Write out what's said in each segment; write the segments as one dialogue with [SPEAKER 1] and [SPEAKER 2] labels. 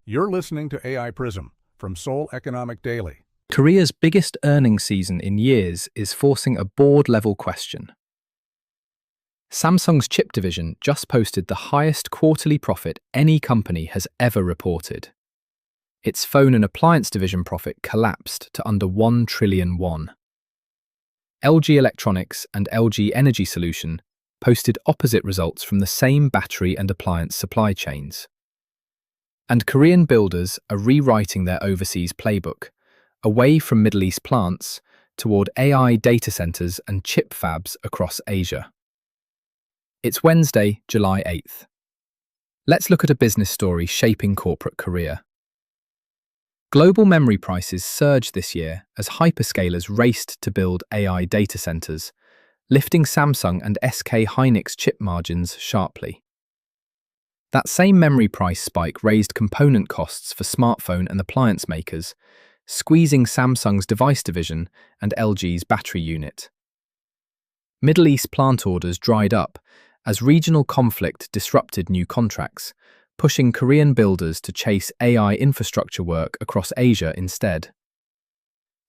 [SPEAKER 1] You're listening to AI Prism from Seoul Economic Daily.
[SPEAKER 2] Korea's biggest earnings season in years is forcing a board-level question. Samsung's chip division just posted the highest quarterly profit any company has ever reported. Its phone and appliance division profit collapsed to under 1 trillion won. LG Electronics and LG Energy Solution posted opposite results from the same battery and appliance supply chains. And Korean builders are rewriting their overseas playbook, away from Middle East plants toward AI data centers and chip fabs across Asia. It's Wednesday, July 8th. Let's look at a business story shaping corporate Korea. Global memory prices surged this year as hyperscalers raced to build AI data centers, lifting Samsung and SK Hynix chip margins sharply. That same memory price spike raised component costs for smartphone and appliance makers, squeezing Samsung's device division and LG's battery unit. Middle East plant orders dried up as regional conflict disrupted new contracts, pushing Korean builders to chase AI infrastructure work across Asia instead.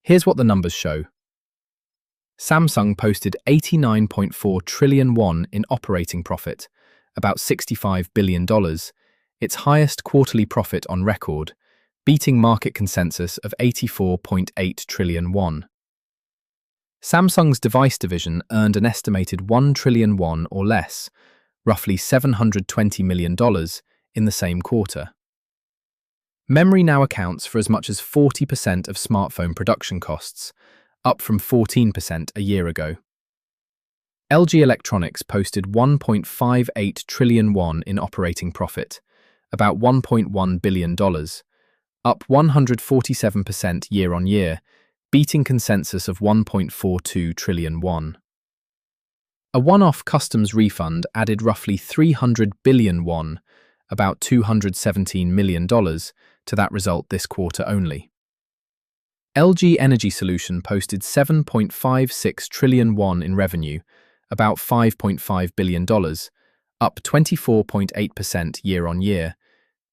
[SPEAKER 2] Here's what the numbers show. Samsung posted 89.4 trillion won in operating profit, about $65 billion, its highest quarterly profit on record, beating market consensus of 84.8 trillion won. Samsung's device division earned an estimated 1 trillion won or less, roughly $720 million, in the same quarter. Memory now accounts for as much as 40% of smartphone production costs, up from 14% a year ago. LG Electronics posted 1.58 trillion won in operating profit, about $1.1 billion, up 147% year-on-year, beating consensus of 1.42 trillion won. A one-off customs refund added roughly 300 billion won, about $217 million, to that result this quarter only. LG Energy Solution posted 7.56 trillion won in revenue, about $5.5 billion, up 24.8% year-on-year,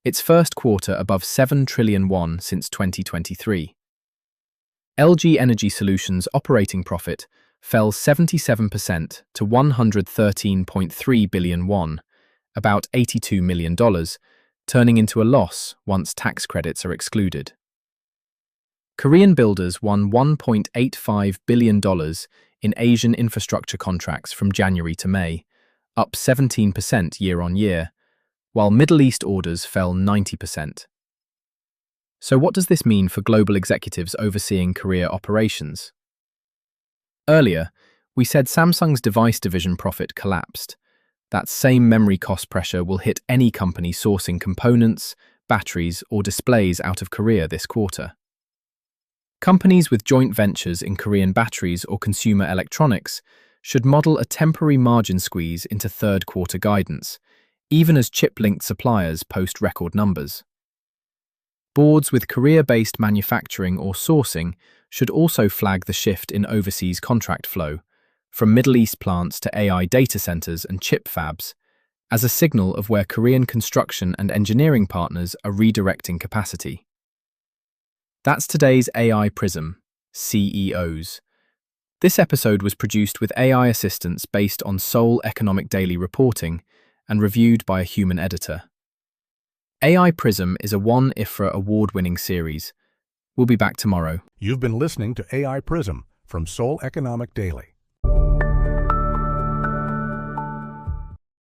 [SPEAKER 2] its first quarter above 7 trillion won since 2023. LG Energy Solutions' operating profit fell 77% to 113.3 billion won, about $82 million, turning into a loss once tax credits are excluded. Korean builders won $1.85 billion in Asian infrastructure contracts from January to May, up 17% year-on-year, while Middle East orders fell 90%. So what does this mean for global executives overseeing Korea operations? Earlier, we said Samsung's device division profit collapsed. That same memory cost pressure will hit any company sourcing components, batteries, or displays out of Korea this quarter. Companies with joint ventures in Korean batteries or consumer electronics should model a temporary margin squeeze into third quarter guidance, even as chip-linked suppliers post record numbers. Boards with Korea-based manufacturing or sourcing should also flag the shift in overseas contract flow, from Middle East plants to AI data centers and chip fabs, as a signal of where Korean construction and engineering partners are redirecting capacity. That's today's AI Prism, CEOs. This episode was produced with AI assistance based on Seoul Economic Daily reporting and reviewed by a human editor. AI Prism is a one IFRA award-winning series. We'll be back tomorrow.
[SPEAKER 1] You've been listening to AI Prism from Seoul Economic Daily.